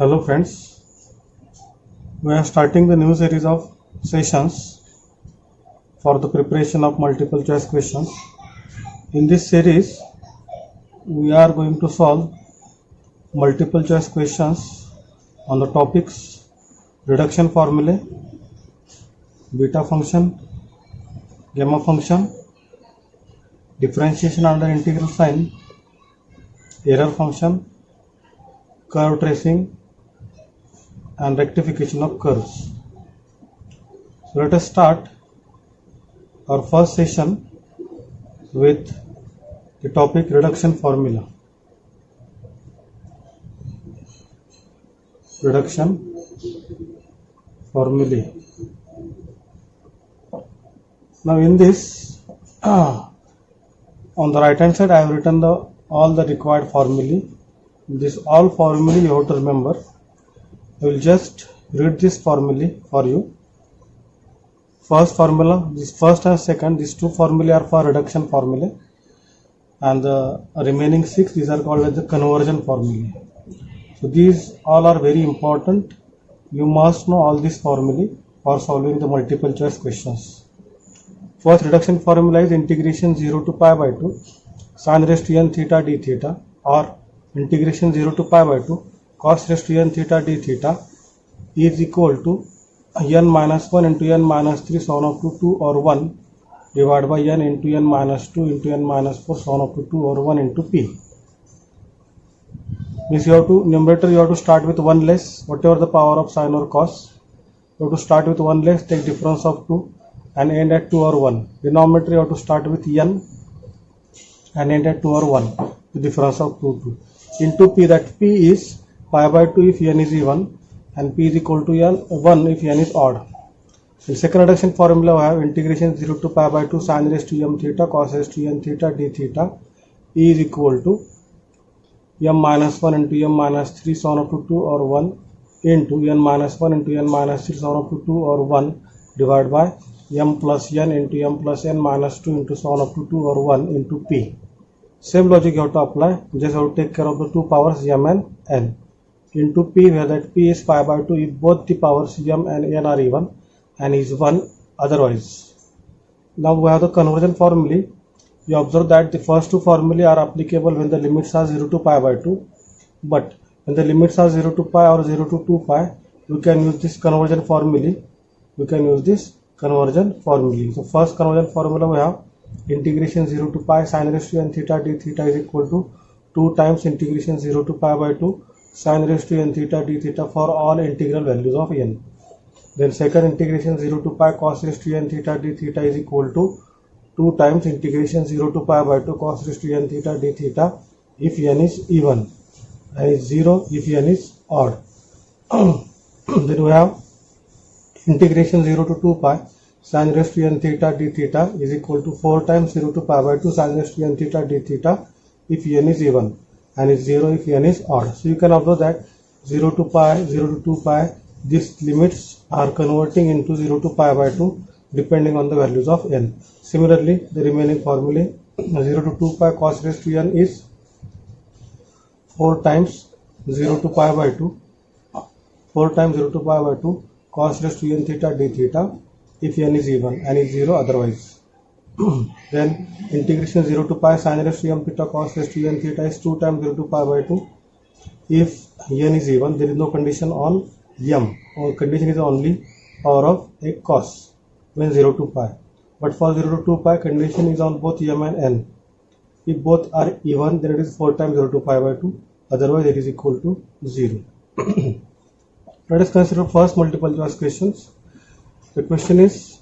Hello friends, we are starting the new series of sessions for the preparation of multiple choice questions. In this series, we are going to solve multiple choice questions on the topics reduction formulae, beta function, gamma function, differentiation under integral sign, error function, curve tracing and rectification of curves. So let us start our first session with the topic reduction formula. Reduction formulae. Now in this, on the right hand side I have written all the required formulae. This all formulae you have to remember. I will just read this formulae for you. First formula, this first and second, these two formulae are for reduction formulae, and the remaining 6, these are called as the conversion formulae. So these all are very important. You must know all these formulae for solving the multiple choice questions. First reduction formula is integration 0 to pi by 2 sin raised to n theta d theta, or integration 0 to pi by 2 cos raised to n theta d theta is equal to n minus 1 into n minus 3 so on up to 2 or 1 divided by n into n minus 2 into n minus 4 so on up to 2 or 1 into p. Means you have to, numerator you have to start with 1 less, whatever the power of sine or cos. You have to start with 1 less, take difference of 2 and end at 2 or 1. Denominator you have to start with n and end at 2 or 1. The difference of 2 into p, that p is pi by 2 if n is even and p is equal to 1 if n is odd. In second reduction formula we have integration 0 to pi by 2 sin raised to m theta cos raised to n theta d theta is equal to m minus 1 into m minus 3 so on up to 2 or 1 into n minus 1 into n minus 3 so on up to 2 or 1 divided by m plus n into m plus n minus 2 into so on up to 2 or 1 into p. Same logic you have to apply, just have to take care of the two powers m and n into p, where that p is pi by 2 if both the powers m and n are even and is 1 otherwise. Now we have the conversion formulae. You observe that the first two formulae are applicable when the limits are 0 to pi by 2, but when the limits are 0 to pi or 0 to 2 pi, you can use this conversion formulae. So first conversion formula we have integration 0 to pi sin raised to n theta d theta is equal to 2 times integration 0 to pi by 2 sin raised to n theta d theta for all integral values of n. Then second integration 0 to pi cos raised to n theta d theta is equal to 2 times integration 0 to pi by 2 cos raised to n theta d theta if n is even and is 0 if n is odd. Then we have integration 0 to 2 pi sin raised to n theta d theta is equal to 4 times 0 to pi by 2 sin raised to n theta d theta if n is even and is 0 if n is odd. So you can observe that 0 to pi, 0 to 2 pi, these limits are converting into 0 to pi by 2 depending on the values of n. Similarly, the remaining formulae 0 to 2 pi cos raised to n is 4 times 0 to pi by 2, 4 times 0 to pi by 2 cos raised to n theta d theta if n is even and is 0 otherwise. Then integration 0 to pi sin raised to m theta cos raised to n theta is 2 times 0 to pi by 2 if n is even. There is no condition on m, or condition is only power of a cos when 0 to pi, but for 0 to 2 pi condition is on both m and n. If both are even, then it is 4 times 0 to pi by 2, otherwise it is equal to 0. Let us consider first multiple choice questions. The question is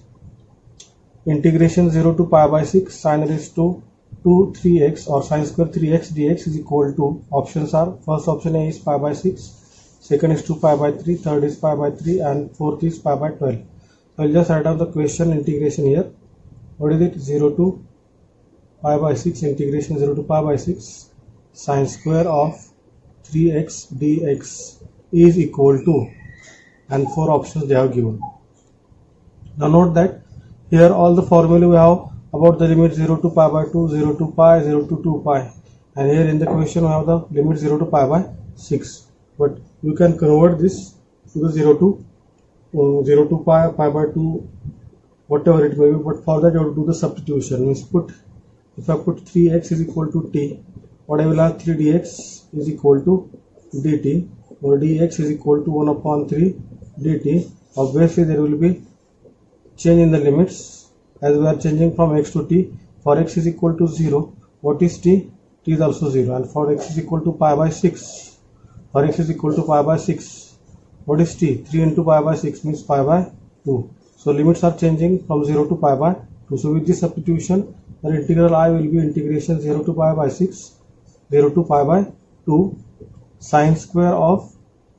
integration 0 to pi by 6 sin raised to 2 3x or sin square 3x dx is equal to, options are, first option A is pi by 6, second is 2 pi by 3, third is pi by 3 and fourth is pi by 12. I will just write down the question integration here. What is it? 0 to pi by 6, integration 0 to pi by 6 sin square of 3x dx is equal to, and 4 options they have given. Now note that here all the formula we have about the limit 0 to pi by 2, 0 to pi, 0 to 2 pi, and here in the question we have the limit 0 to pi by 6. but you can convert this to the 0 to pi by 2, whatever it may be. But for that you have to do the substitution. Means if I put 3x is equal to t, what I will have 3dx is equal to dt, or dx is equal to 1 upon 3 dt. Obviously there will be change in the limits as we are changing from x to t. For x is equal to 0, what is t? T is also 0. And for x is equal to pi by 6, for x is equal to pi by 6, what is t? 3 into pi by 6 means pi by 2. So limits are changing from 0 to pi by 2. So with this substitution, the integral I will be integration 0 to pi by 6, 0 to pi by 2 sine square of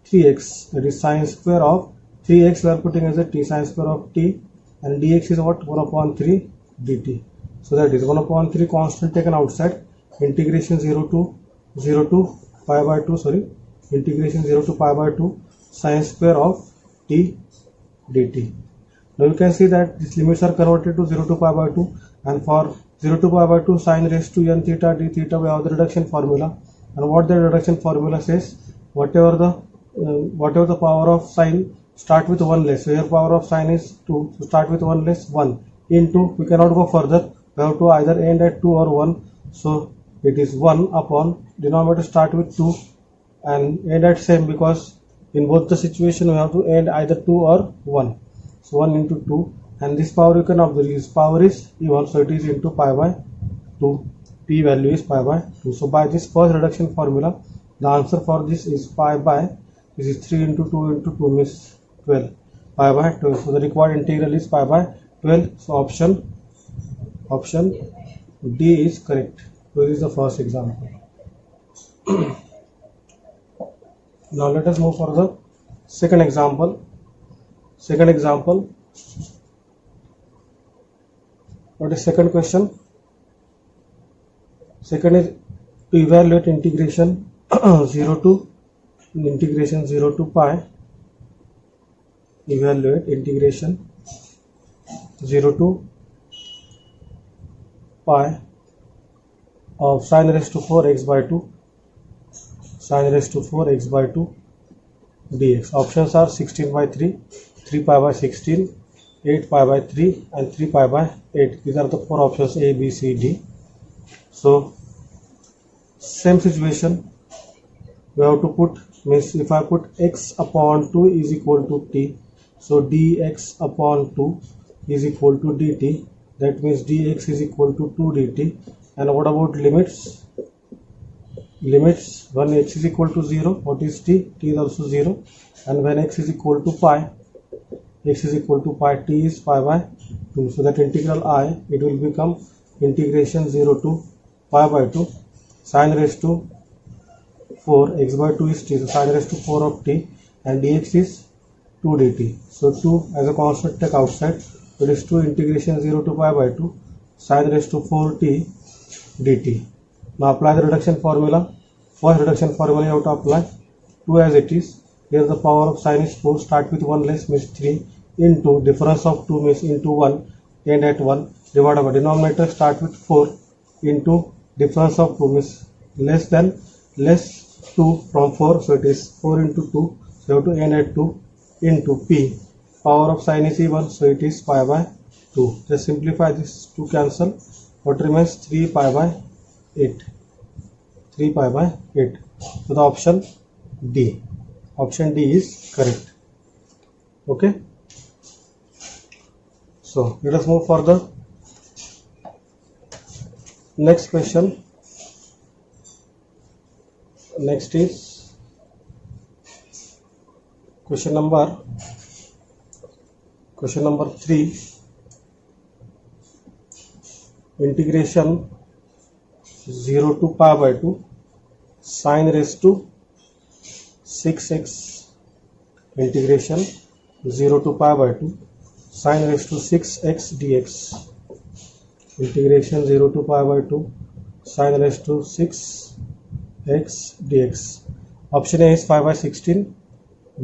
3x, that is sine square of 3x we are putting as a t, sine square of t, and dx is what? 1 upon 3 dt. So that is 1 upon 3 constant taken outside, integration 0 to pi by 2, sorry, integration 0 to pi by 2 sine square of t dt. Now you can see that these limits are converted to 0 to pi by 2, and for 0 to pi by 2 sine raised to n theta d theta, we have the reduction formula. And what the reduction formula says, whatever the power of sine start with 1 less. So here power of sine is 2, so start with 1 less 1 into, we cannot go further, we have to either end at 2 or 1. So it is 1 upon, denominator start with 2 and end at same, because in both the situation we have to end either 2 or 1. So 1 into 2, and this power you can observe, this power is even, so it is into pi by 2, p value is pi by 2. So by this first reduction formula, the answer for this is pi by, this is 3 into 2 into 2 means 12, pi by 12. So the required integral is pi by 12. So option D is correct. So this is the first example. Now let us move for the second example. What is second question? Second is to evaluate integration 0 to pi. Evaluate integration 0 to pi of sine raised to 4x by 2, sine raised to 4x by 2 dx. Options are 16 by 3, 3 pi by 16, 8 pi by 3 and 3 pi by 8. These are the four options A, B, C, D. So same situation, we have to put, means if I put x upon 2 is equal to t, so dx upon 2 is equal to dt, that means dx is equal to 2 dt. And what about limits? Limits, when x is equal to 0, what is t? T is also 0. And when x is equal to pi, x is equal to pi, t is pi by 2. So that integral I, it will become integration 0 to pi by 2 sine raised to 4 x by 2 is t, so sine raised to 4 of t, and dx is 2 dt. So 2 as a constant take outside, it is 2 integration 0 to pi by 2 sine raised to 4t dt. Now apply the reduction formula. First reduction formula you have to apply 2 as it is. Here the power of sine is 4, start with 1 less means 3 into difference of 2 means into 1, end at 1, divided by denominator start with 4 into difference of 2 means less 2 from 4, so it is 4 into 2, so you have to end at 2 into p. Power of sine is even, so it is pi by 2. Just simplify this, 2 cancel, what remains 3 pi by 8. 3 pi by 8. So the option D is correct. Okay. So let us move for the next question. Next is question number 3. Integration 0 to pi by 2 sine raised to 6x, integration 0 to pi by 2 sine raised to 6x dx, integration 0 to pi by 2 sine raised to 6x dx. Option A is 5 by 16,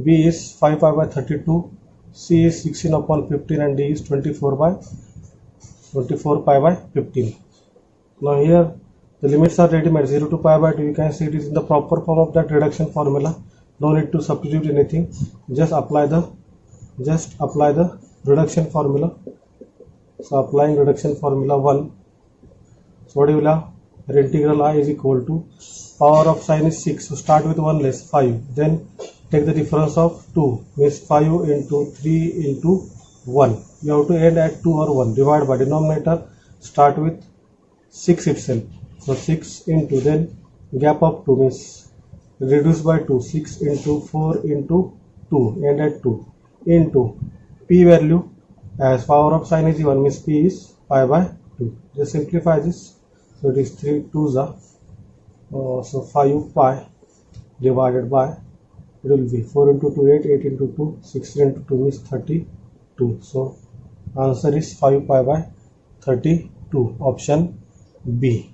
B is 5 pi by 32, C is 16 upon 15, and D is 24 pi by 15. Now here the limits are ready made. 0 to pi by 2, you can see it is in the proper form of that reduction formula. no need to substitute anything, just apply the reduction formula. So applying reduction formula 1, so what you will have, integral I is equal to power of sine is 6, so start with 1 less 5, then take the difference of 2, means 5 into 3 into 1, you have to end at 2 or 1, divide by denominator, start with 6 itself, so 6 into, then gap of 2 means reduce by 2, 6 into 4 into 2, end at 2, into p value, as power of sine is 1 means p is pi by 2. Just simplify this, so it is 3 2s are so 5 pi divided by, it will be 4 into 2 8, 8 into 2 16 into 2 is 32, so answer is 5 pi by 32, option B.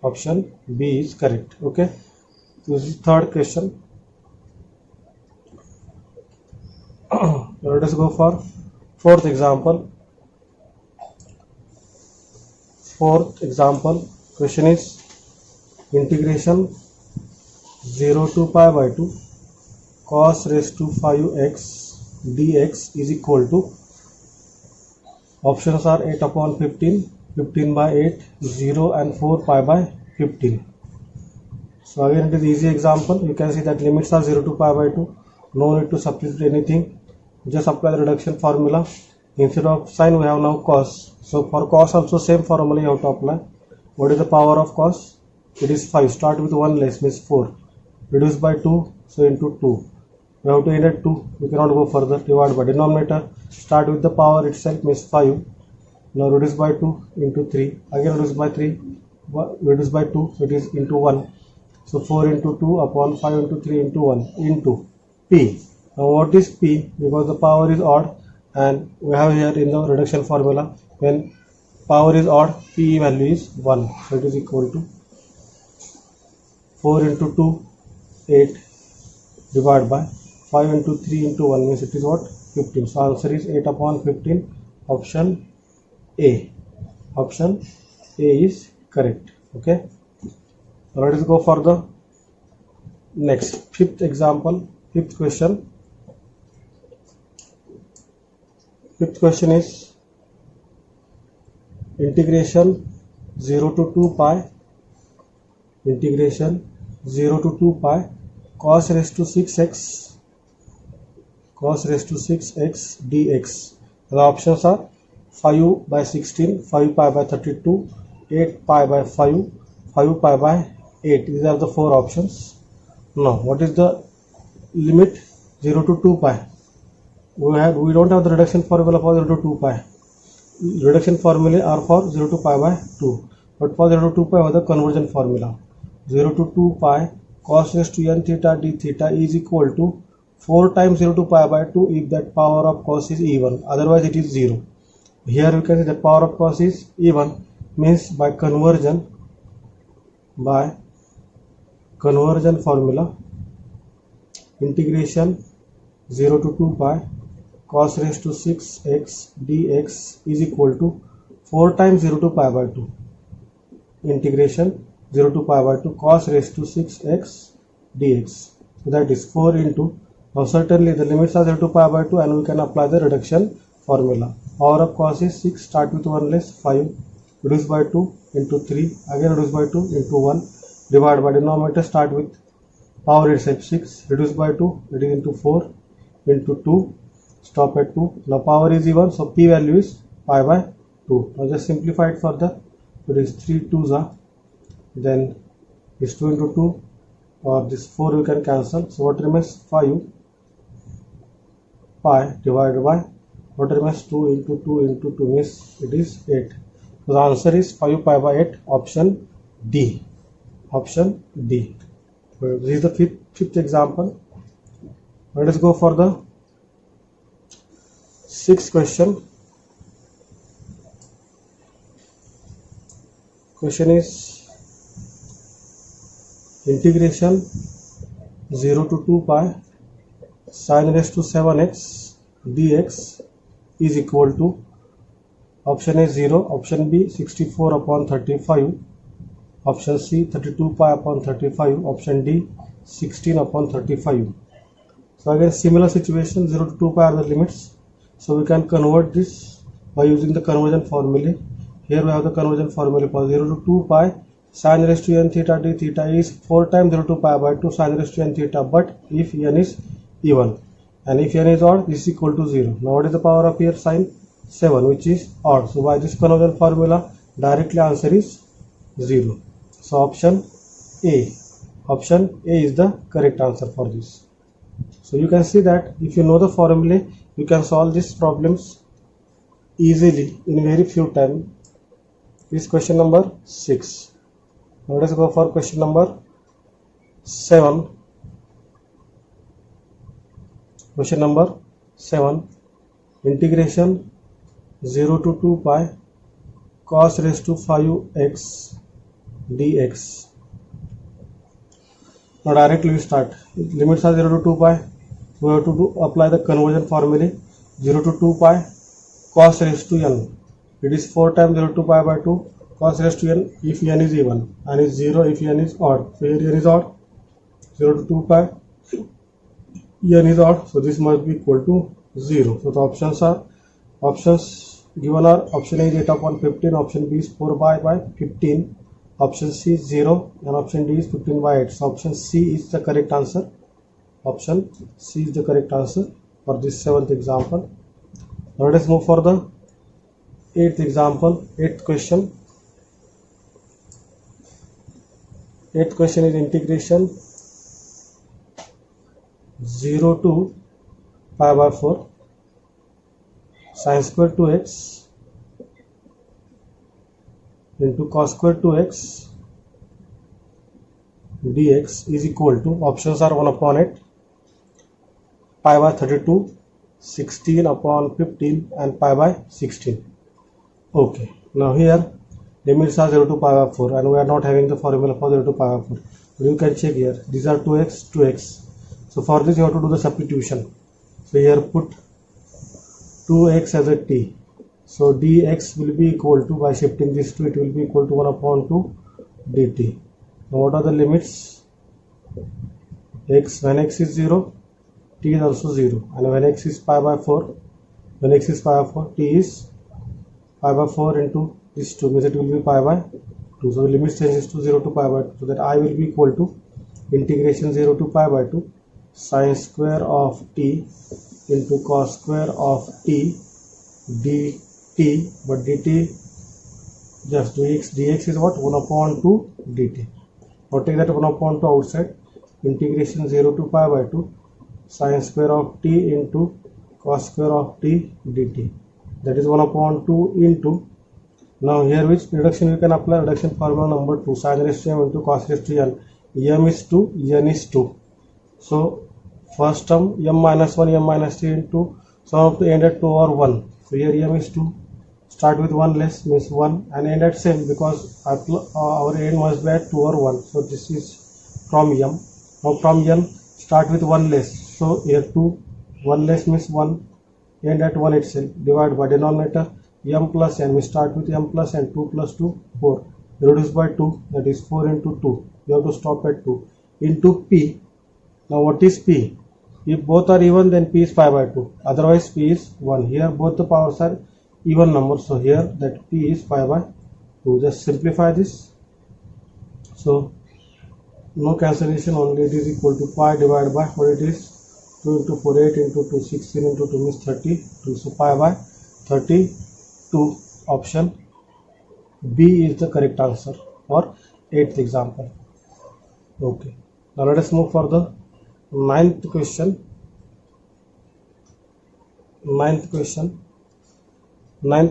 Option B is correct. Okay, this is third question. Let us go for fourth example. Fourth example question is integration 0 to pi by 2 cos raised to 5x dx is equal to, options are 8 upon 15, 15 by 8, 0 and 4 pi by 15. So again it is easy example, you can see that limits are 0 to pi by 2, no need to substitute anything, just apply the reduction formula. Instead of sine we have now cos, so for cos also same formula you have to apply. What is the power of cos? It is 5, start with 1 less means 4, reduce by 2, so into 2, we have to end at 2, we cannot go further, divide by denominator, start with the power itself means 5, now reduce by 2 into 3, again reduce by 3, reduce by 2, so it is into 1, so 4 into 2 upon 5 into 3 into 1 into p. Now what is p? Because the power is odd and we have here in the reduction formula, when power is odd p value is 1, so it is equal to 4 into 2 8 divided by 5 into 3 into 1 means it is what, 15, so answer is 8 upon 15, option A. Option A is correct. Okay, now let us go for the next fifth example, fifth question. Fifth question is integration 0 to 2 pi, integration 0 to 2 pi cos raised to 6x, cos raised to 6x dx. The options are 5 by 16, 5 pi by 32, 8 pi by 5, 5 pi by 8. These are the four options. Now what is the limit 0 to 2 pi? We don't have the reduction formula for 0 to 2 pi. Reduction formula are for 0 to pi by 2, but for 0 to 2 pi was the conversion formula. 0 to 2 pi cos raised to n theta d theta is equal to 4 times 0 to pi by 2 if that power of cos is even, otherwise it is 0. Here we can see that power of cos is even, means by conversion formula, integration 0 to 2 pi cos raised to 6x dx is equal to 4 times 0 to pi by 2, integration 0 to pi by 2 cos raised to 6x dx, so that is 4 into, now certainly the limits are 0 to pi by 2 and we can apply the reduction formula. Power of cos is 6, start with 1 less 5, reduce by 2 into 3, again reduce by 2 into 1, divide by denominator, start with power itself 6, reduce by 2, it is into 4 into 2, stop at 2. Now power is even, so p value is pi by 2. Now just simplify it further, it is 3 2s are, then this 2 into 2, or this 4 we can cancel, so what remains 5 pi divided by, what remains 2 into 2 into 2 means it is 8. So the answer is 5 pi by 8, option D. Option D. This is the fifth example. Let us go for the sixth question. Question is integration 0 to 2 pi sin raised to 7x dx is equal to, option A 0, option B 64 upon 35, option C 32 pi upon 35, option D 16 upon 35. So again similar situation, 0 to 2 pi are the limits. So we can convert this by using the conversion formula. Here we have the conversion formula for 0 to 2 pi sin raised to n theta d theta is 4 times 0 to pi by 2 sin raised to n theta, but if n is even and if n is odd, this is equal to 0. Now what is the power of here? Sin 7, which is odd. So by this conversion formula, directly answer is 0. So option A is the correct answer for this. So you can see that if you know the formula, you can solve these problems easily in very few time. This is question number 6. Now let us go for question number 7. Question number 7. Integration 0 to 2 pi cos raised to 5x dx. Now directly we start. Limits are 0 to 2 pi. We have to apply the conversion formula. 0 to 2 pi cos raised to n. It is 4 times 0 to pi by 2 cos raised to n if n is even and is 0 if n is odd. So here n is odd. 0 to 2 pi n is odd. So this must be equal to 0. So the options given are option A is 8 upon 15, option B is 4 by 15, option C is 0 and option D is 15 by 8. So option C is the correct answer. Option C is the correct answer for this 7th example. Now let us move for the 8th example, 8th question. 8th question is integration 0 to pi by 4 sin square 2x into cos square 2x dx is equal to, options are 1 upon 8, pi by 32, 16 upon 15 and pi by 16. Okay, now here limits are 0 to pi by 4 and we are not having the formula for 0 to pi by 4. You can check here, these are 2x. So for this you have to do the substitution. So here put 2x as a t. So dx will be equal to, by shifting this to, it will be equal to 1 upon 2 dt. Now what are the limits? X, when x is 0, t is also 0, and when x is pi by 4, t is pi by 4 into this 2, means it will be pi by 2. So the limit changes to 0 to pi by 2. So that I will be equal to integration 0 to pi by 2 sin square of t into cos square of t dt, but dt just dx is what? 1 upon 2 dt. Now take that 1 upon 2 outside. Integration 0 to pi by 2 sin square of t into cos square of t dt. That is 1 upon 2 into, now here which reduction we can apply? Reduction formula number 2, sin raised to m into cos raised to n. M is 2, n is 2. So first term m minus 1, m minus 3 into sum of the end at 2 or 1. So here m is 2. Start with 1 less means 1 and end at same, because our end must be at 2 or 1. So this is from m. Now from n start with 1 less. So here 2, 1 less means 1, end at 1 itself. Divide by denominator m plus n. We start with m plus n, 2 plus 2, 4. Reduce by 2, that is 4 into 2. You have to stop at 2 into p. Now what is p? If both are even, then p is pi by 2. Otherwise p is 1. Here both the powers are even numbers. So here that p is pi by 2. Just simplify this. So no cancellation, only it is equal to pi divided by what it is, 2 into 4, 8 into 2, 16 into 2 means 32. So pi by 32. Option B is the correct answer for 8th example. Okay, now let us move for the 9th question. 9th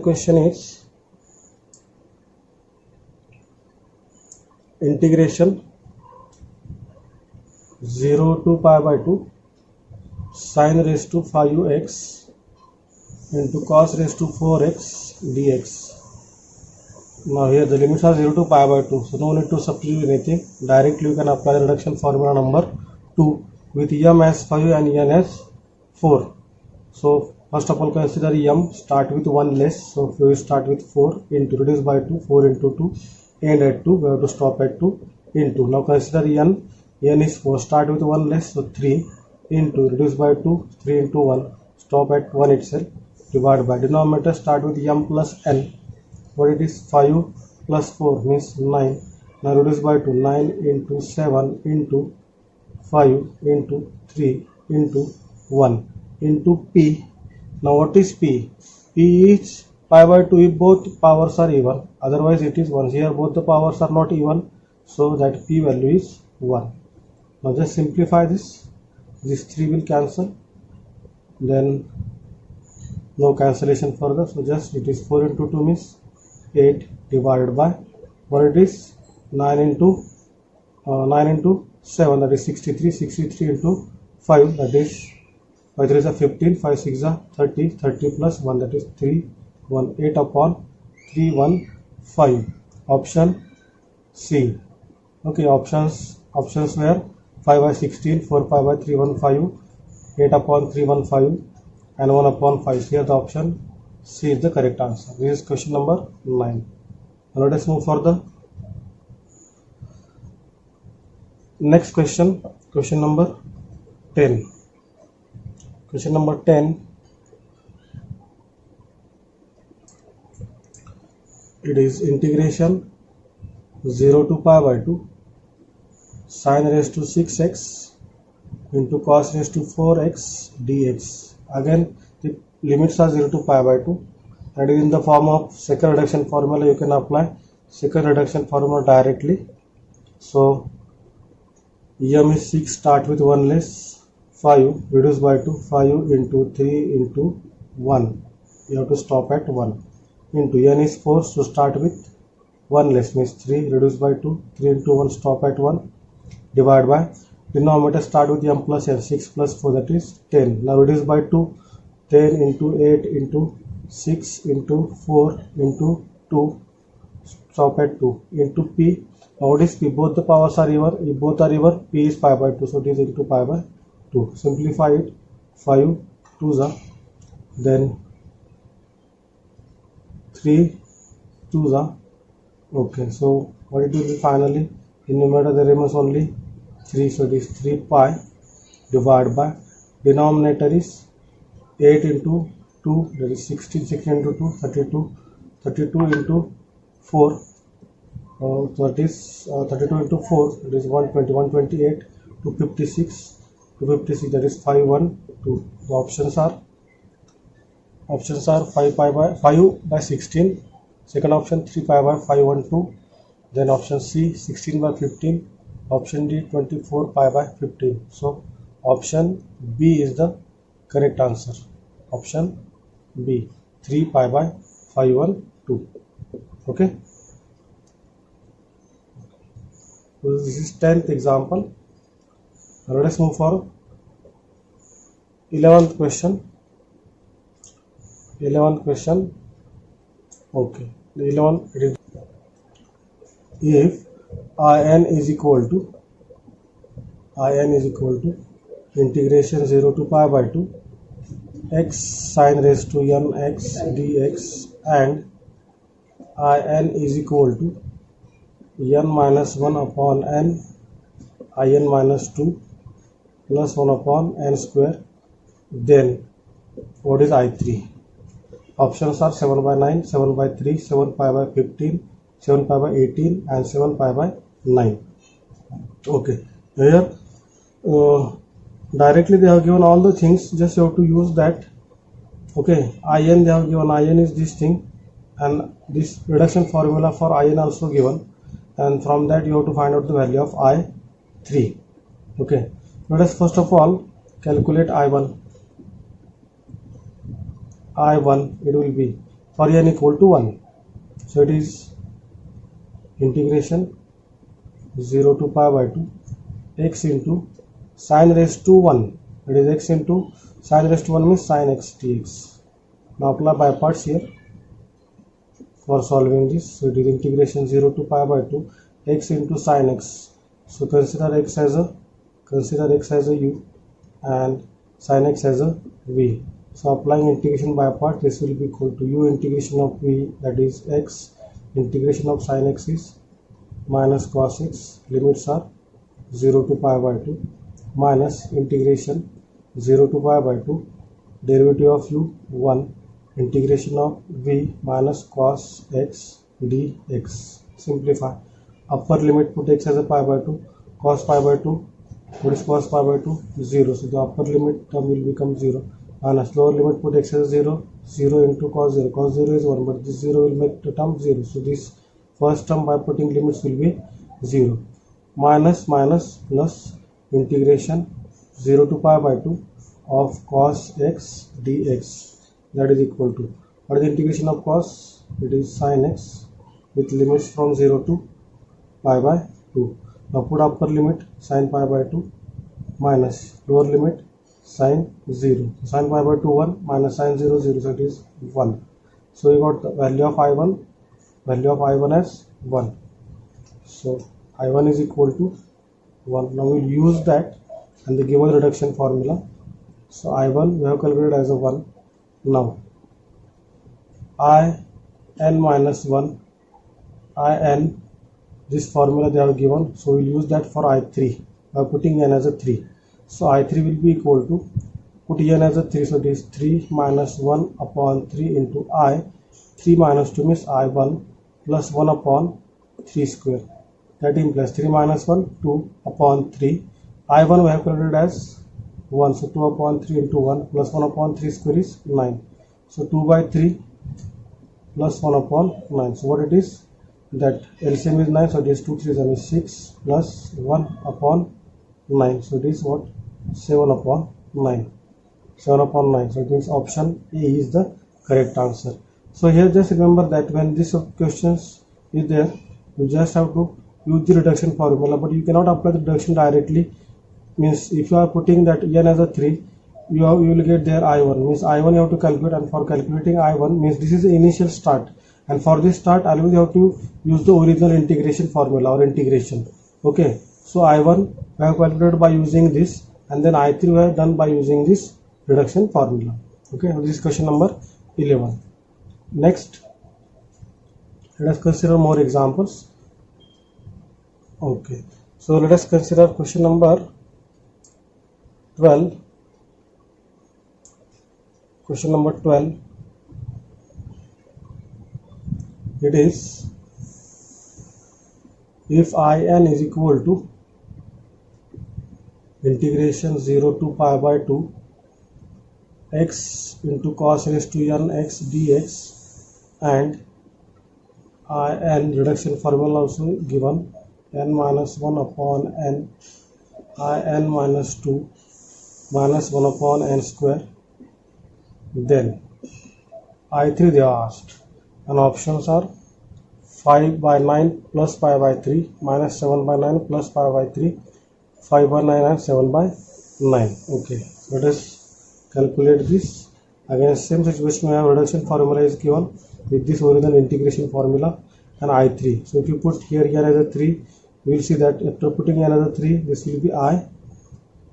question is integration 0 to pi by 2 sin raised to 5x into cos raised to 4x dx. Now here the limits are 0 to pi by 2, so no need to substitute anything. Directly you can apply the reduction formula number 2 with m as 5 and n as 4. So first of all consider m, start with 1 less. So if we start with 4 into, reduce by 2, 4 into 2, end at 2, we have to stop at 2 into. Now consider n, n is 4, start with 1 less, so 3 into reduce by 2, 3 into 1, stop at 1 itself, divide by denominator start with m plus n, what it is 5 plus 4 means 9, now reduce by 2, 9 into 7 into 5 into 3 into 1 into p. Now what is p? P is pi by 2 if both powers are even, otherwise it is 1. Here both the powers are not even, so that p value is 1. Now just simplify this 3 will cancel, then no cancellation further, so just it is 4 into 2 means 8 divided by what it is 9 into 7, that is 63, 63 into 5, that is 5 3 is a 15, 5 6 is a 30, 30 plus 1, that is 3 1, 8 upon 3 1 5, option C. Okay, options were 5 by 16, 4 pi by 3 1 5, 8 upon 3 1 5 and 1 upon 5. Here the option C is the correct answer. This is question number 9. Now let us move further. Next question, question number 10. Question number 10, it is integration 0 to pi by 2 sin raised to 6x into cos raised to 4x dx. Again the limits are 0 to pi by 2 and in the form of second reduction formula. You can apply second reduction formula directly. So m is 6, start with 1 less, 5 reduce by 2, 5 into 3 into 1, you have to stop at 1, into n is 4, so start with 1 less means 3 reduce by 2, 3 into 1, stop at 1, divide by denominator start with m plus n, 6 plus 4, that is 10. Now reduce by 2, 10 into 8 into 6 into 4 into 2, stop at 2, into p. Now what is p? Both the powers are even. If both are even, p is pi by 2, so it is into pi by 2. Simplify it, 5 2s are, then 3 2s are. Okay, so what it will be finally? In numerator there remains only 3, so it is 3 pi divided by denominator is 8 into 2, that is 16, 16 into 2, 32, 32 into 4, so it is 32 into 4, it is 120, 128, 256, 256, that is 5 1 2. The options are 5 by 16, second option 3 pi by 5 1 2, then option C 16 by 15, option D 24 pi by 15. So option B is the correct answer. Option B, 3 pi by 5 1 2. Okay, so this is 10th example. Now let us move for 11th question. 11th question. Okay, the 11th, it is if in is equal to integration 0 to pi by 2 x sin raised to n x dx and in is equal to n minus 1 upon n in minus 2 plus 1 upon n square, then what is I3? Options are 7 by 9, 7 by 3, 7 pi by 15, 7 pi by 18 and 7 pi by 9. Okay, here directly they have given all the things, just you have to use that. Okay, in they have given, in is this thing, and this reduction formula for in also given, and from that you have to find out the value of I3. Okay, let us first of all calculate I1. It will be for n equal to 1, so it is integration 0 to pi by 2 x into sin raised to 1, it is x into sin raised to 1 means sin x dx. Now apply by parts here for solving this. So it is integration 0 to pi by 2 x into sin x. So consider x as a u and sin x as a v. So applying integration by part, this will be equal to u integration of v, that is x, integration of sin x is minus cos x, limits are 0 to pi by 2 minus integration 0 to pi by 2 derivative of u 1 integration of v minus cos x dx. Simplify. Upper limit put x as a pi by 2, cos pi by 2. What is cos pi by 2? 0. So the upper limit term will become 0. Minus lower limit put x as a 0. 0 into cos 0. Cos 0 is 1, but this 0 will make the term 0. So this first term by putting limits will be 0. Minus plus integration 0 to pi by 2 of cos x dx. That is equal to, what is the integration of cos? It is sin x with limits from 0 to pi by 2. Now put upper limit sin pi by 2 minus lower limit sin 0. Sin pi by 2 1 minus sin 0 0, so it is 1. So you got the value of I1 as 1. So I1 is equal to 1. Now we'll use that and the given reduction formula. So I1 we have calculated as a 1. Now In minus 1, In, this formula they have given, so we'll use that for I3 by putting n as a 3. So I3 will be equal to, put n as a 3, so it is 3 minus 1 upon 3 into I. 3 minus 2 means I1 plus 1 upon 3 square. That implies 3 minus 1, 2 upon 3. I1 we have calculated as 1, so 2 upon 3 into 1 plus 1 upon 3 square is 9. So 2 by 3 plus 1 upon 9. So what it is? That LCM is 9, so it is 2 3 is 6 plus 1 upon 9. So it is what? 7 upon 9. 7 upon 9. So it means option A is the correct answer. So here just remember that when this questions is there, you just have to use the reduction formula, but you cannot apply the reduction directly. Means if you are putting that n as a 3, you will get there I1. Means I1 you have to calculate, and for calculating I1 means this is the initial start, and for this start always you have to use the original integration formula or integration. Okay, so I1 we have calculated by using this, and then I3 we have done by using this reduction formula. Okay, this is question number 11. Next, let us consider more examples. Okay, so let us consider question number 12. Question number 12, it is, if In is equal to integration 0 to pi by 2 x into cos raised to n x dx, and In reduction formula also given, n minus 1 upon n In minus 2 minus 1 upon n square. Then I3 they are asked, and options are 5 by 9 plus pi by 3 minus 7 by 9 plus pi by 3, 5 by 9 and 7 by 9. Okay, let us calculate this. Again same situation, we have reduction formula is given with this original integration formula and I3. So if you put here n as a 3, you will see that after putting n as a 3, this will be I.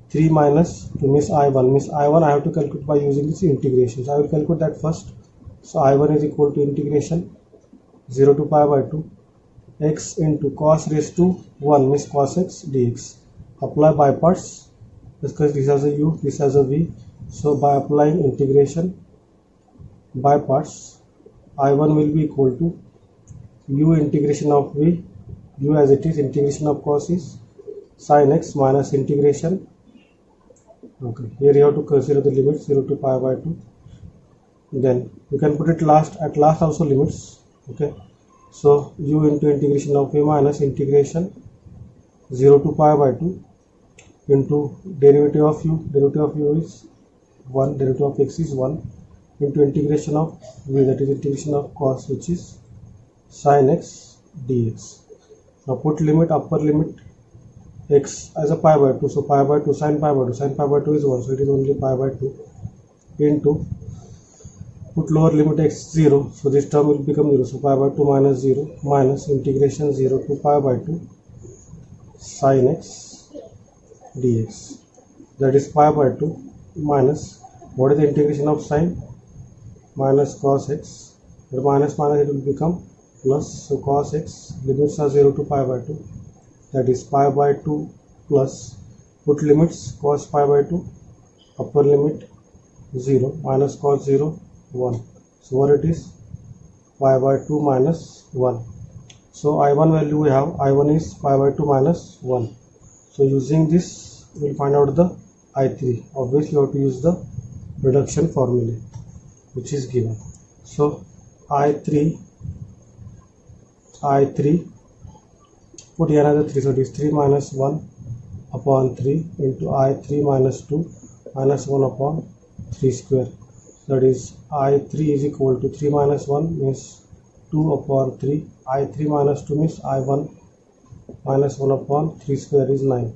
3 minus 2 means I1. Means I1 I have to calculate by using this integration. So I will calculate that first. So I1 is equal to integration 0 to pi by 2 x into cos raised to 1 means cos x dx. Apply by parts, because this has a u, this has a v. So by applying integration by parts, I1 will be equal to u integration of v, u as it is, integration of cos is sin x minus integration. Okay, here you have to consider the limits 0 to pi by 2. Then you can put it at last also limits. Okay, so u into integration of v minus integration 0 to pi by 2 into derivative of u is 1, derivative of x is 1, into integration of v, that is integration of cos, which is sin x dx. Now put limit, upper limit x as a pi by 2, so pi by 2 sin pi by 2, sin pi by 2 is 1, so it is only pi by 2, into put lower limit x 0, so this term will become 0, so pi by 2 minus 0 minus integration 0 to pi by 2 sin x dx, that is pi by 2 minus, what is the integration of sin? Minus cos x, the minus it will become plus, so cos x limits are 0 to pi by 2, that is pi by 2 plus put limits cos pi by 2, upper limit 0 minus cos 0 1. So what it is, pi by 2 minus 1. So I1 value we have, I1 is pi by 2 minus 1. So using this we will find out the I3. Obviously you have to use the reduction formula which is given. So I3, put here another 3, so it is 3 minus 1 upon 3 into I3 minus 2 minus 1 upon 3 square. That is I3 is equal to 3 minus 1 means 2 upon 3. I3 minus 2 means I1 minus 1 upon 3 square is 9.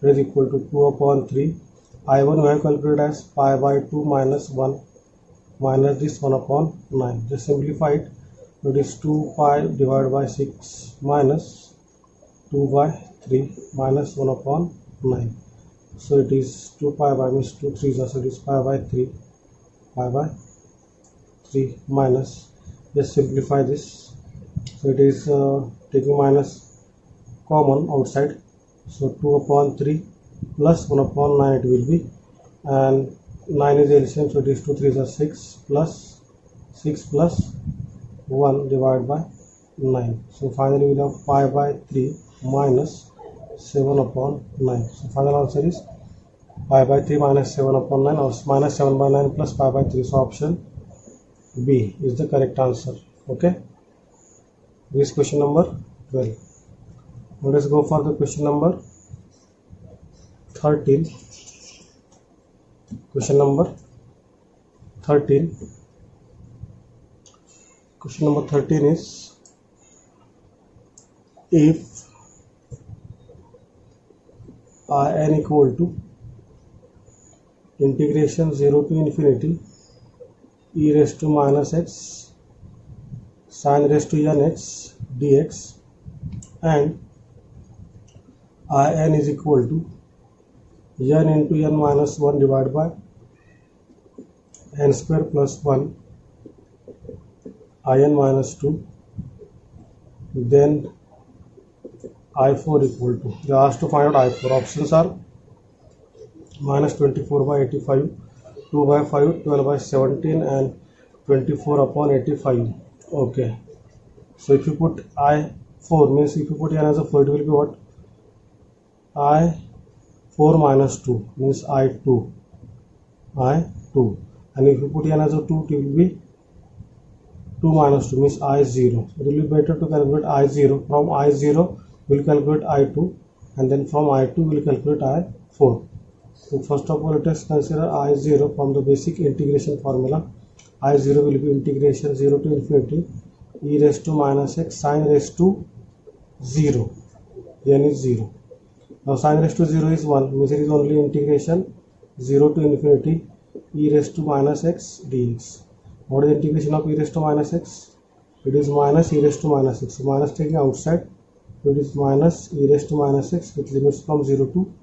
That is equal to 2 upon 3. I1 we have calculated as pi by 2 minus 1 minus this 1 upon 9. Just simplify it. That is 2 pi divided by 6 minus 2 by 3 minus 1 upon 9. So it is 2 pi by means 2 3s, so it is pi by 3 minus, just simplify this. So it is taking minus common outside, so 2 upon 3 plus 1 upon 9 it will be, and 9 is LCM, so it is 2 3s are 6 plus 6 plus 1 divided by 9. So finally we have pi by 3 minus 7 upon 9. So final answer is pi by 3 minus 7 upon 9, or minus 7 by 9 plus pi by 3. So option B is the correct answer. Okay, this is question number 12. Let us go for the question number 13. Question number 13. Question number 13 is, if n equal to integration 0 to infinity e raised to minus x sin raised to nx dx, and in is equal to n into n minus 1 divided by n square plus 1 in minus 2, then I4 equal to, they are asked to find out I4. Options are minus 24 by 85, 2 by 5, 12 by 17 and 24 upon 85. Okay, so if you put I4 means, if you put here as a 4, it will be what, I4 minus 2 means I2, and if you put here as a 2, it will be 2 minus 2 means I0. It will be better to calculate I0. From I0 we will calculate I2, and then from I2 we will calculate I4. So first of all, let us consider I0 from the basic integration formula. I0 will be integration 0 to infinity e raised to minus x sin raised to 0, n is 0. Now sin raised to 0 is 1, means it is only integration 0 to infinity e raised to minus x dx. What is the integration of e raised to minus x? It is minus e raised to minus x. So minus taking outside, so it is minus e raised to minus x with limits from 0 to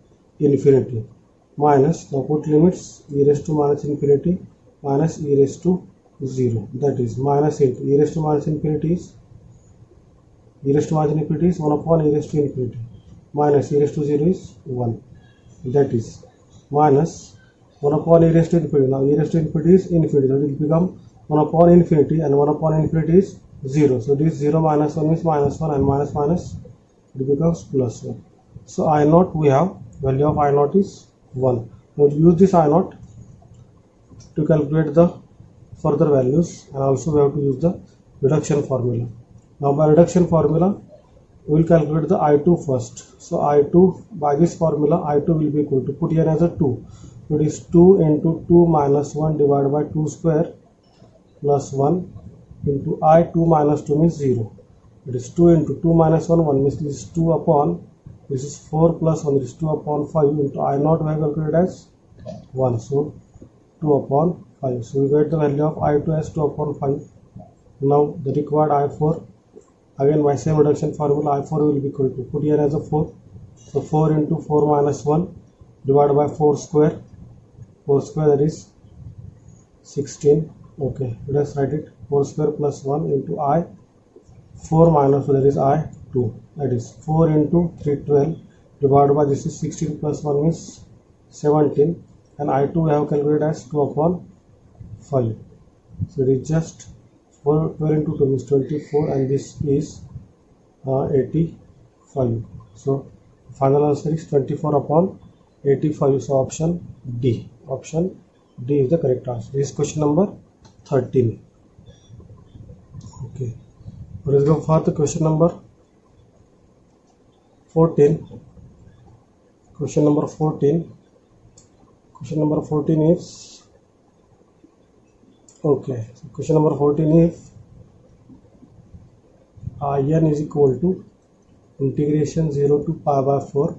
infinity. Minus, now put limits e raised to minus infinity minus e raised to 0. That is minus into e raised to minus infinity is 1 upon e raised to infinity, minus e raised to 0 is 1. That is minus 1 upon e raised to infinity. Now e raised to infinity is infinity, so it will become 1 upon infinity, and 1 upon infinity is 0. So this 0 minus 1 is minus 1, and minus minus it becomes plus 1. So I0 we have, value of I0 is 1. Now use this I0 to calculate the further values, and also we have to use the reduction formula. Now by reduction formula we will calculate the I2 first. So I2, by this formula I2 will be equal to, put here as a 2. So it is 2 into 2 minus 1 divided by 2 square plus 1 into I2 minus 2 means 0. It is 2 into 2 minus 1, 1 means this is 2 upon, this is 4 plus 1, this is 2 upon 5 into I0 we have calculated as 1. So 2 upon 5. So we get the value of I2 as 2 upon 5. Now the required I4, again by same reduction formula, I4 will be equal to, put here as a 4. So 4 into 4 minus 1 divided by 4 square. 4 square, that is 16. Okay, let us write it. 4 square plus 1 into I4 minus 2, that is I2. That is 4 into 3, 12 divided by this is 16 plus 1 is 17, and I2 we have calculated as 2 upon 5. So it is just 12 into 2 is 24, and this is 85. So final answer is 24 upon 85. So option D is the correct answer. This is question number 13. Okay, let's go for the question number 14. Question number 14 is okay. So question number 14 is n is equal to integration 0 to pi by 4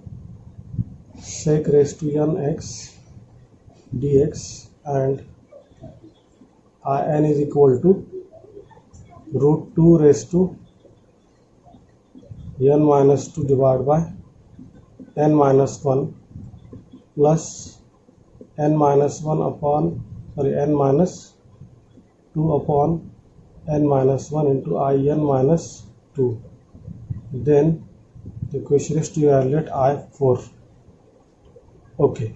sec raised to n x dx, and n is equal to root 2 raised to n minus 2 divided by n minus 1 plus n minus 2 upon n minus 1 into in minus 2. Then the question is to evaluate I4. Okay,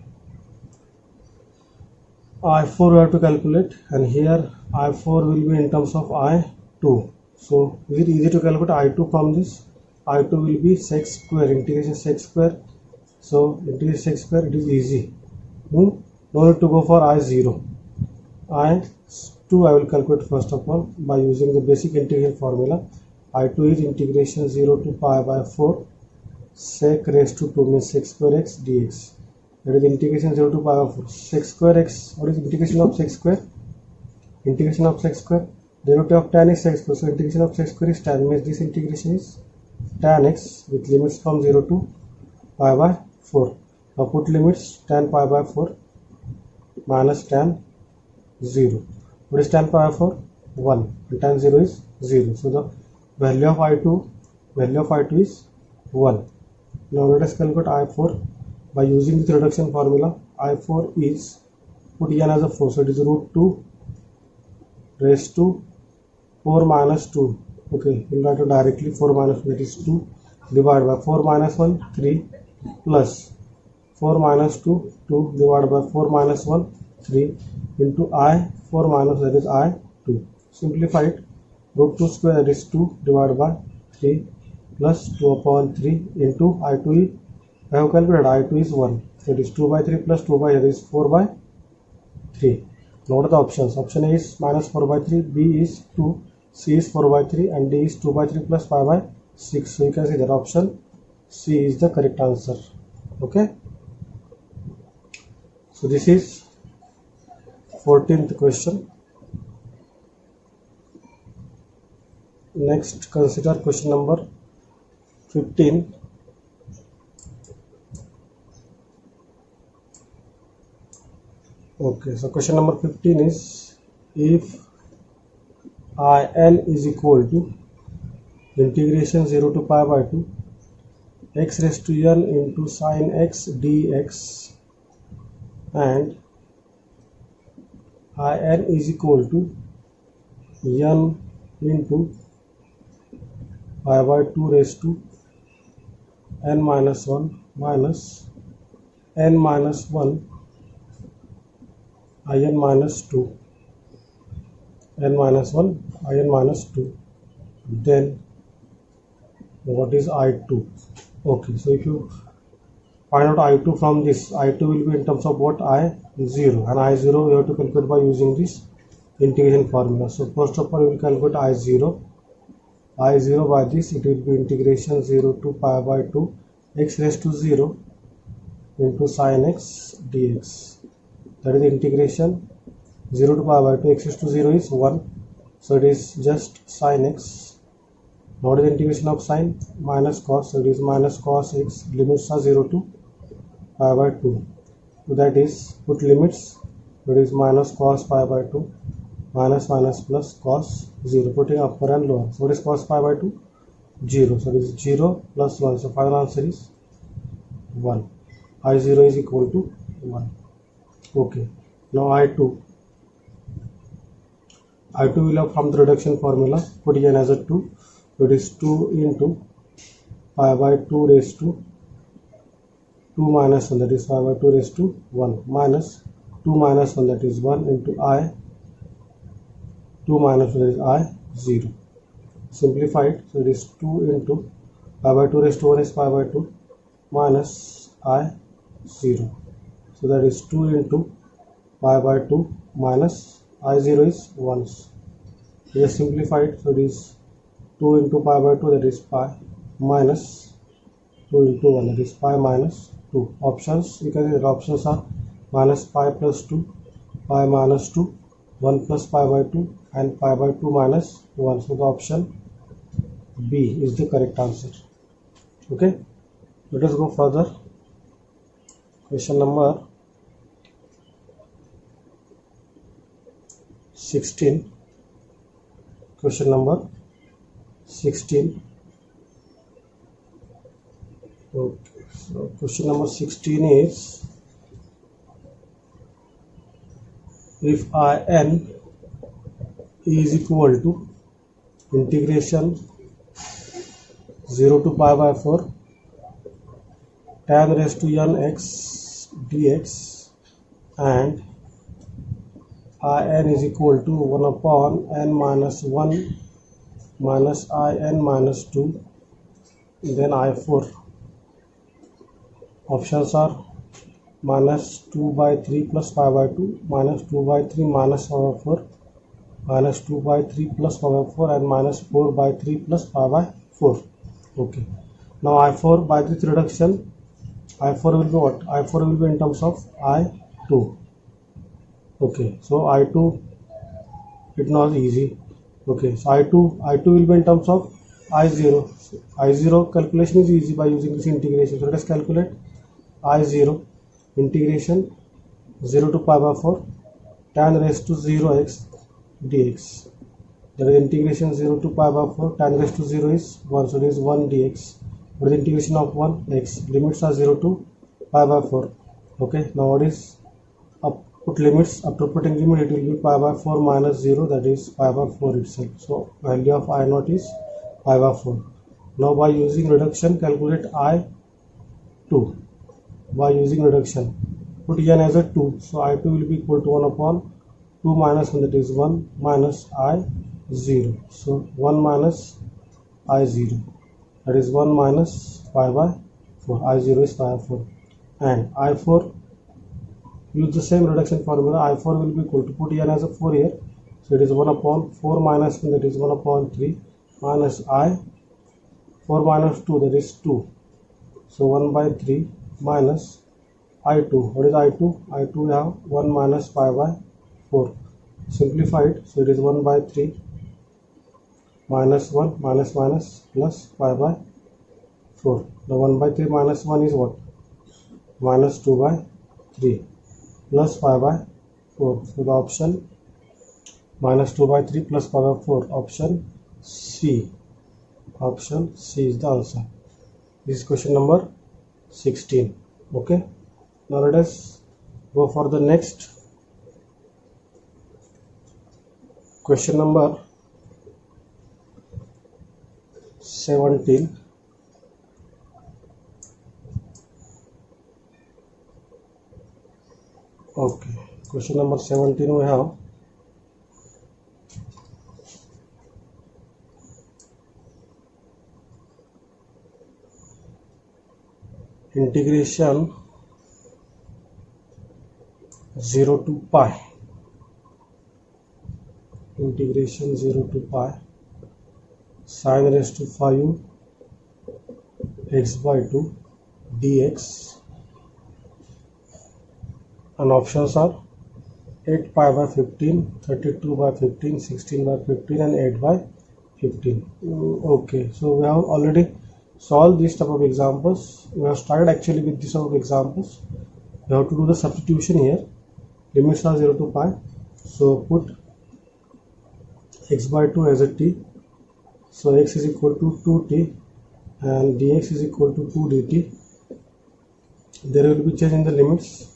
I4 we have to calculate, and here I4 will be in terms of I2. So is it easy to calculate I2 from this? I2 will be sec square, integration sec square. So integration sec square, it is easy. No need to go for I0. I2 I will calculate first of all by using the basic integration formula. I2 is integration 0 to pi by 4 sec raised to 2 means sec square x dx. That is integration 0 to pi by 4 sec square x. What is integration of sec square? Integration of sec square, derivative of tan is sec square. So integration of sec square is tan, means this integration is tan x with limits from 0 to pi by 4. Now put limits tan pi by 4 minus tan 0. What is tan pi by 4? 1, and tan 0 is 0. So the value of I2 is 1. Now let us calculate I4 by using the reduction formula. I4 is, put n as a 4, so it is root 2 raised to 4 minus 2. Okay, we'll write it directly. 4 minus 1, that is 2, divided by 4 minus 1 3 plus 4 minus 2 2 divided by 4 minus 1 3 into I4 minus, that is I2. Simplify it. Root 2 square, that is 2 divided by 3 plus 2 upon 3 into I2 is, I have calculated I2 is 1, that is 2 by 3 plus 2 by, that is 4 by 3. Now what are the options? Option A is minus 4 by 3, B is 2, C is 4 by 3, and D is 2 by 3 plus 5 by 6. So you can see that option C is the correct answer. Okay, so this is 14th question. Next, consider question number 15. Okay, so question number 15 is, if in is equal to integration 0 to pi by 2 x raised to n into sin x dx, and in is equal to n into pi by 2 raised to n minus 1 minus n minus 1 in minus 2, n minus 1 in minus 2, then what is I2? Okay, so if you find out I2 from this, I2 will be in terms of what? I0, and I0 we have to calculate by using this integration formula. So first of all we will calculate I0 by this, it will be integration 0 to pi by 2 x raised to 0 into sin x dx. That is integration 0 to pi by 2 x raised to 0 is 1, so it is just sin x. Now what is the integration of sin? Minus cos, so it is minus cos x, limits are 0 to pi by 2. So that is, put limits, it is minus cos pi by 2 minus plus cos 0, putting upper and lower. So what is cos pi by 2? 0, so it is 0 plus 1, so final answer is 1. I0 is equal to 1. Okay, now I2 will have from the reduction formula, put n as a 2, so it is 2 into pi by 2 raised to 2 minus 1, that is pi by 2 raised to 1, minus 2 minus 1, that is 1 into I, 2 minus 1 is I 0. Simplified, so it is 2 into pi by 2 raised to 1 is pi by 2 minus I 0. So that is 2 into pi by 2 minus I 0 is 1. It is simplified, so it is 2 into pi by 2, that is pi, minus 2 into 1, that is pi minus 2. Options, you can see the options are minus pi plus 2, pi minus 2, 1 plus pi by 2 and pi by 2 minus 1. So the option B is the correct answer. Okay, let us go further. Question number 16. Question number 16. Okay, so question number 16 is, if In is equal to integration 0 to pi by 4 tan raised to nx dx and In is equal to 1 upon n minus 1 minus In minus 2, then I4. Options are minus 2 by 3 plus pi by 2, minus 2 by 3 minus pi by 4, minus 2 by 3 plus pi by 4 and minus 4 by 3 plus pi by 4. Okay, now I4 by this reduction, I4 will be what? I4 will be in terms of I2. Okay, so I2, it not easy. Okay, so I2 will be in terms of I0. So I0 calculation is easy by using this integration. So let us calculate I0 integration 0 to pi by 4 tan raised to 0x dx. That is integration 0 to pi by 4 tan raised to 0 is 1, so it is 1 dx. What is the integration of 1? X. Limits are 0 to pi by 4. Okay, now what is up? Put limits. After putting limit, it will be pi by 4 minus 0, that is pi by 4 itself. So value of I0 is pi by 4. Now by using reduction, calculate I2. By using reduction, put n as a 2, so I2 will be equal to 1 upon 2 minus 1, that is 1 minus I0. So 1 minus I0, that is 1 minus pi by 4. I0 is pi by 4. And I4, use the same reduction formula. I4 will be equal to, put n as a 4 here, so it is 1 upon 4 minus 1, that is 1 upon 3 minus I 4 minus 2, that is 2. So 1 by 3 minus I2. What is I2? I2 we have 1 minus pi by 4. Simplified, so it is 1 by 3 minus 1 minus minus plus pi by 4. The 1 by 3 minus 1 is what? Minus 2 by 3 plus pi by 4. So the option minus 2 by 3 plus pi by 4. Option C. Option C is the answer. This is question number 16. Okay, now let us go for the next question number 17. Okay, question number 17 we have integration 0 to pi, integration 0 to pi sin raised to 5 x by 2 dx, and options are 8 pi by 15, 32 by 15, 16 by 15 and 8 by 15. Okay, so we have already solve this type of examples. We have started actually with this type of examples. We have to do the substitution here. Limits are 0 to pi, so put x by 2 as a t, so x is equal to 2t and dx is equal to 2 dt. There will be change in the limits.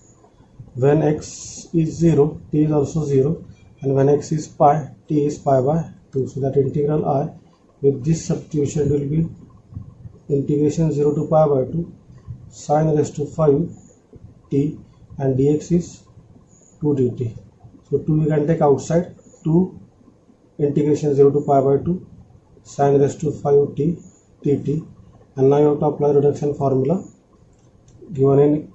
When x is 0, t is also 0, and when x is pi, t is pi by 2. So that integral I, with this substitution, will be integration 0 to pi by 2 sin raised to 5 t and dx is 2 dt. So 2 we can take outside, 2 integration 0 to pi by 2 sin raised to 5 t dt, and now you have to apply reduction formula given in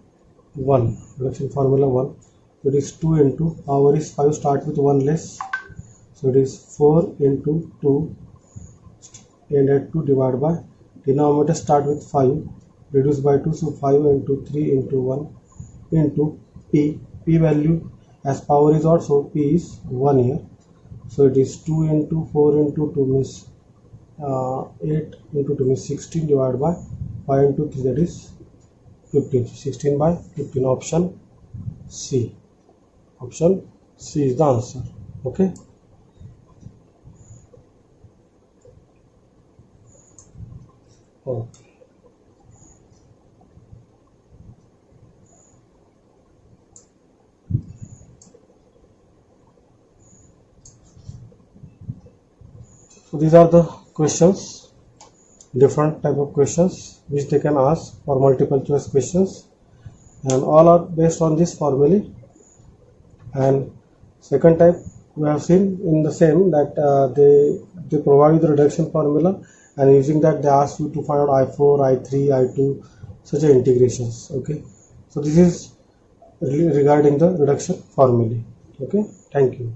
1, reduction formula 1. So it is 2 into power is 5, start with 1 less, so it is 4 into 2 and at 2 divided by denominator start with 5, reduce by 2, so 5 into 3 into 1 into p value as power is odd, so p is 1 here, so it is 2 into 4 into 2 means 8 into 2 means 16 divided by 5 into 3, that is 15. 16 by 15, option C. Option C is the answer. Okay. Okay. So these are the questions, different type of questions which they can ask for multiple choice questions, and all are based on this formula. And second type we have seen in the same that they provide you the reduction formula, and using that they ask you to find out I4, I3, I2, such integrations. Okay, so this is regarding the reduction formula. Okay, thank you.